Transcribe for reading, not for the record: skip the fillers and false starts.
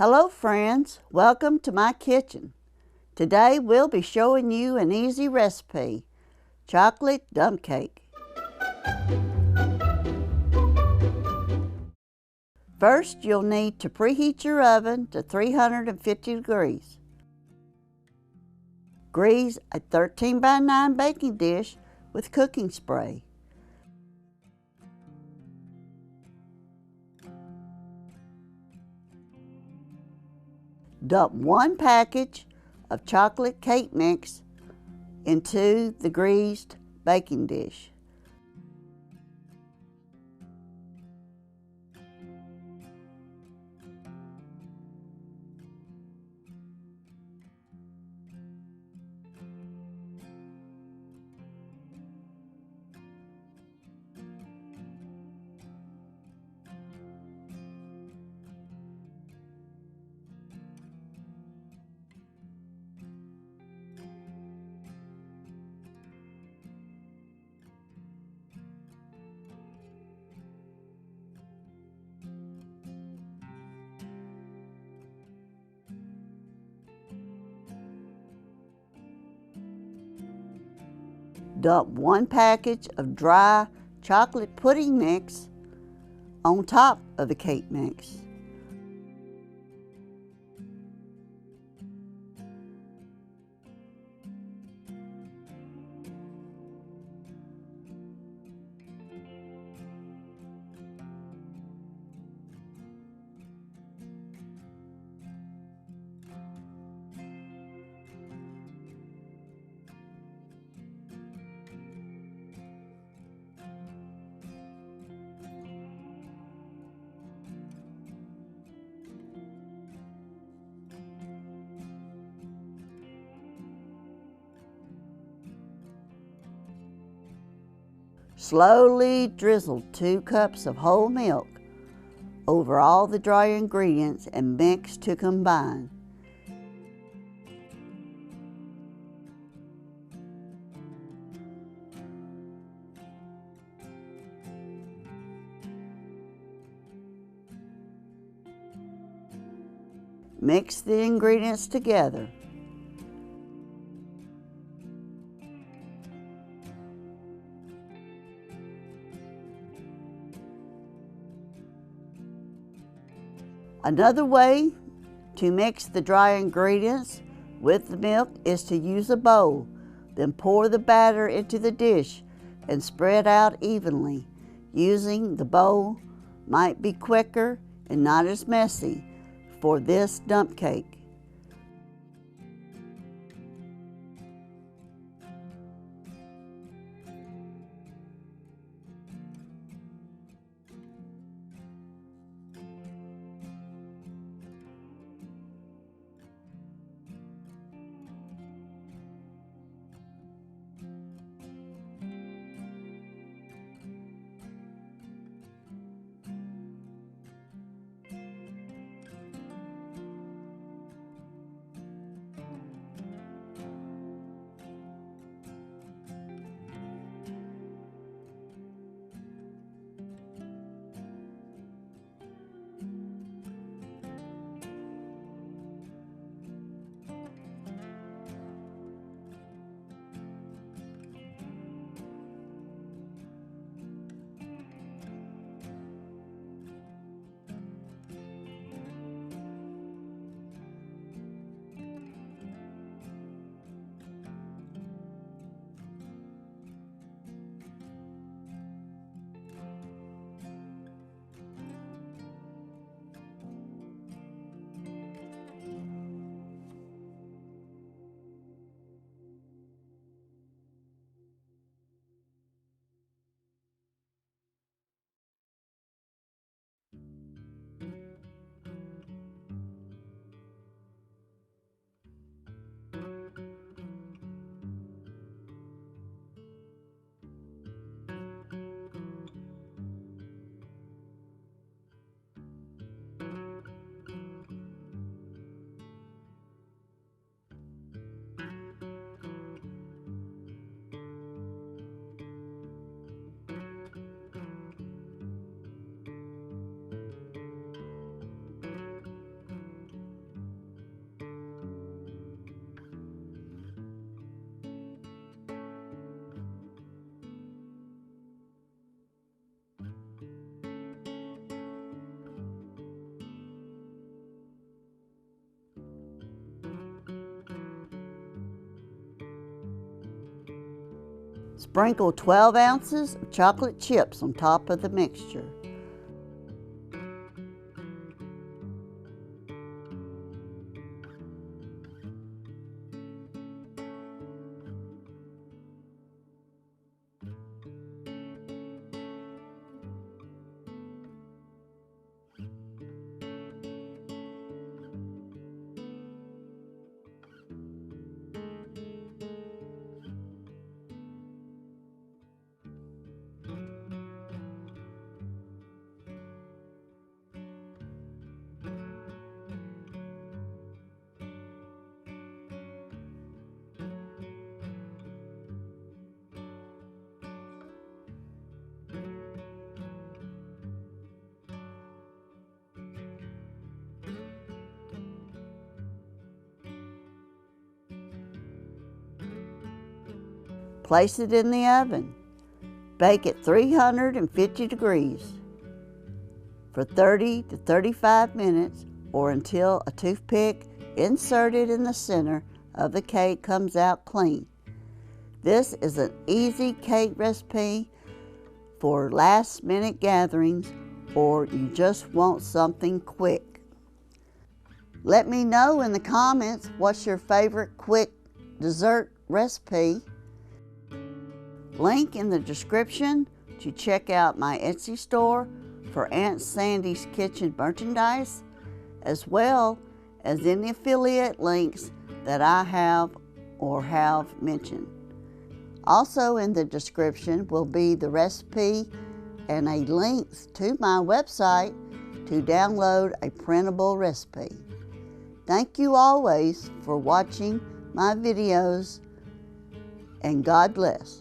Hello friends, welcome to my kitchen. Today we'll be showing you an easy recipe, chocolate dump cake. First you'll need to preheat your oven to 350 degrees. Grease a 13x9 baking dish with cooking spray. Dump 1 package of chocolate cake mix into the greased baking dish. Dump 1 package of dry chocolate pudding mix on top of the cake mix. Slowly drizzle 2 cups of whole milk over all the dry ingredients and mix to combine. Mix the ingredients together. Another way to mix the dry ingredients with the milk is to use a bowl, then pour the batter into the dish and spread out evenly. Using the bowl might be quicker and not as messy for this dump cake. Sprinkle 12 ounces of chocolate chips on top of the mixture. Place it in the oven. Bake at 350 degrees for 30 to 35 minutes or until a toothpick inserted in the center of the cake comes out clean. This is an easy cake recipe for last-minute gatherings or you just want something quick. Let me know in the comments what's your favorite quick dessert recipe. Link in the description to check out my Etsy store for Aunt Sandy's Kitchen merchandise, as well as any affiliate links that I have or have mentioned. Also in the description will be the recipe and a link to my website to download a printable recipe. Thank you always for watching my videos, and God bless.